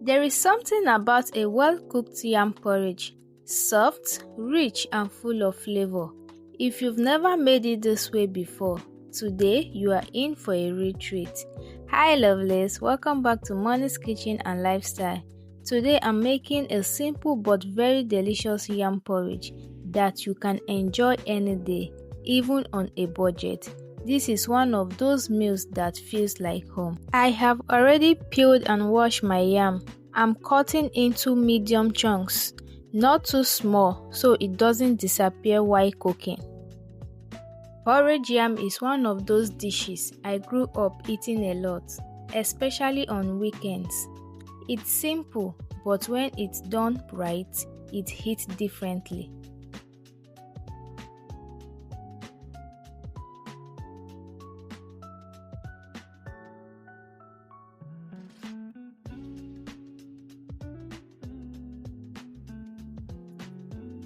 There is something about a well-cooked yam porridge. Soft, rich, and full of flavor. If you've never made it this way before, today you are in for a real treat. Hi lovelies, welcome back to Money's Kitchen and Lifestyle. Today I'm making a simple but very delicious yam porridge that you can enjoy any day, even on a budget. This is one of those meals that feels like home. I have already peeled and washed my yam. I'm cutting into medium chunks, not too small so it doesn't disappear while cooking. Porridge yam is one of those dishes I grew up eating a lot, especially on weekends. It's simple, but when it's done right, it hits differently.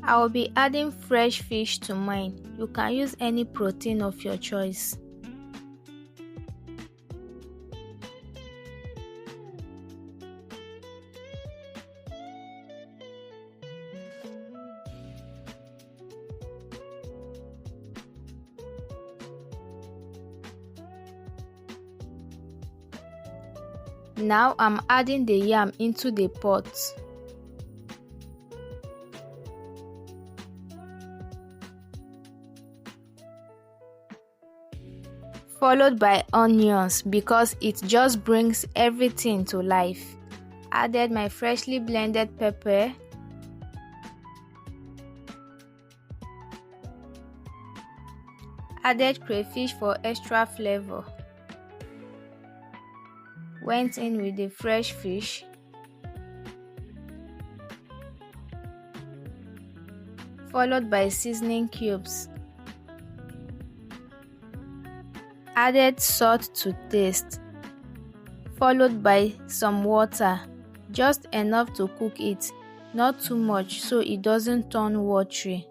I will be adding fresh fish to mine. You can use any protein of your choice. Now I'm adding the yam into the pot. Followed by onions because it just brings everything to life. Added my freshly blended pepper. Added crayfish for extra flavor. Went in with the fresh fish. Followed by seasoning cubes. Added salt to taste, followed by some water, just enough to cook it, not too much so it doesn't turn watery.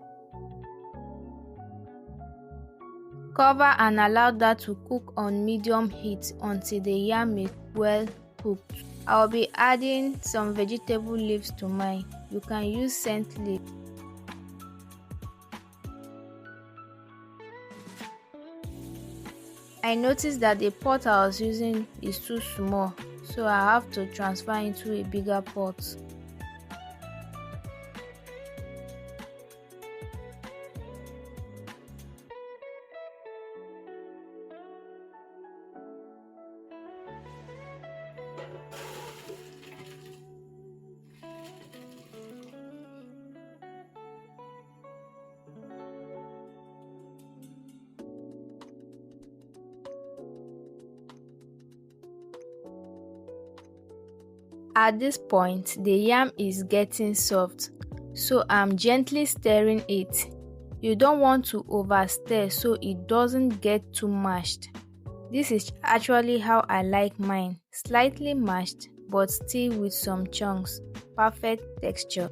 Cover and allow that to cook on medium heat until the yam is well cooked. I'll be adding some vegetable leaves to mine. You can use scent leaf. I noticed that the pot I was using is too small, so I have to transfer into a bigger pot. At this point, the yam is getting soft, so I'm gently stirring it. You don't want to overstir so it doesn't get too mashed. This is actually how I like mine, slightly mashed but still with some chunks. Perfect texture.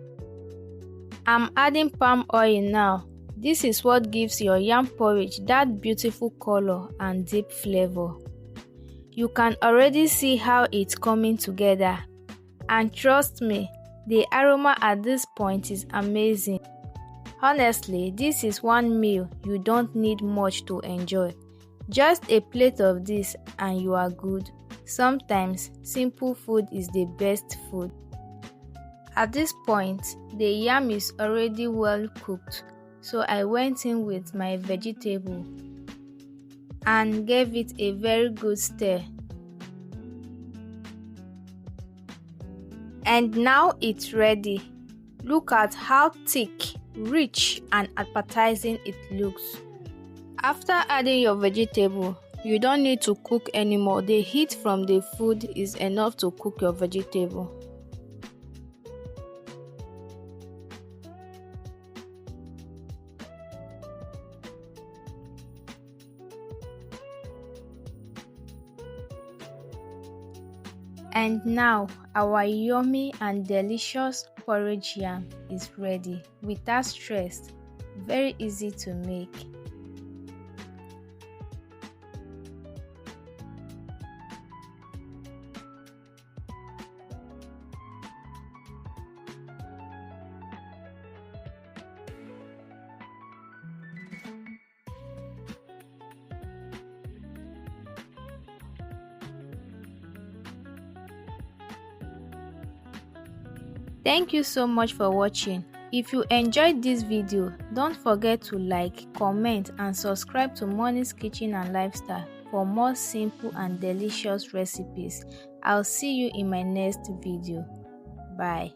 I'm adding palm oil now. This is what gives your yam porridge that beautiful color and deep flavor. You can already see how it's coming together. And trust me, the aroma at this point is amazing. Honestly, this is one meal you don't need much to enjoy. Just a plate of this and you are good. Sometimes, simple food is the best food. At this point, the yam is already well cooked, so I went in with my vegetable and gave it a very good stir. And now it's ready. Look at how thick, rich, and appetizing it looks. After adding your vegetable, you don't need to cook anymore. The heat from the food is enough to cook your vegetable. And now our yummy and delicious porridge yam is ready without stress. Very easy to make. Thank you so much for watching. If you enjoyed this video, don't forget to like, comment and subscribe to Money's Kitchen and Lifestyle for more simple and delicious recipes. I'll see you in my next video. Bye.